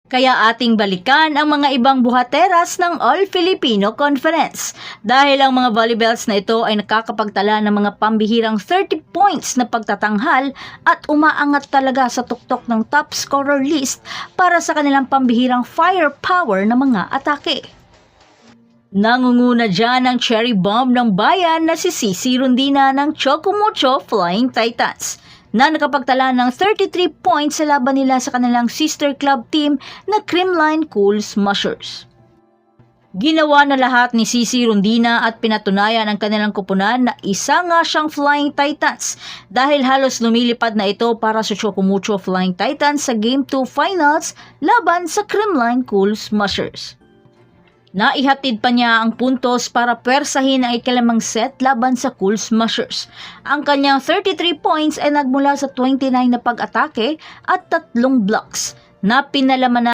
Kaya ating balikan ang mga ibang buhateras ng All-Filipino Conference dahil ang mga volleyballs na ito ay nakakapagtala ng mga pambihirang 30 points na pagtatanghal at umaangat talaga sa tuktok ng top scorer list para sa kanilang pambihirang firepower na mga atake. Nangunguna dyan ang cherry bomb ng bayan na si Cici Rondina ng Chocomucho Flying Titans na nakapagtala ng 33 points sa laban nila sa kanilang sister club team na Creamline Cool Smushers. Ginawa na lahat ni Cici Rondina at pinatunayan ang kanilang kupunan na isa nga siyang Flying Titans dahil halos lumilipad na ito para sa Chocomucho Flying Titans sa Game 2 Finals laban sa Creamline Cool Smushers. Naihatid pa niya ang puntos para pwersahin ang ikalimang set laban sa Cool Smushers. Ang kanyang 33 points ay nagmula sa 29 na pag-atake at 3 blocks na pinalaman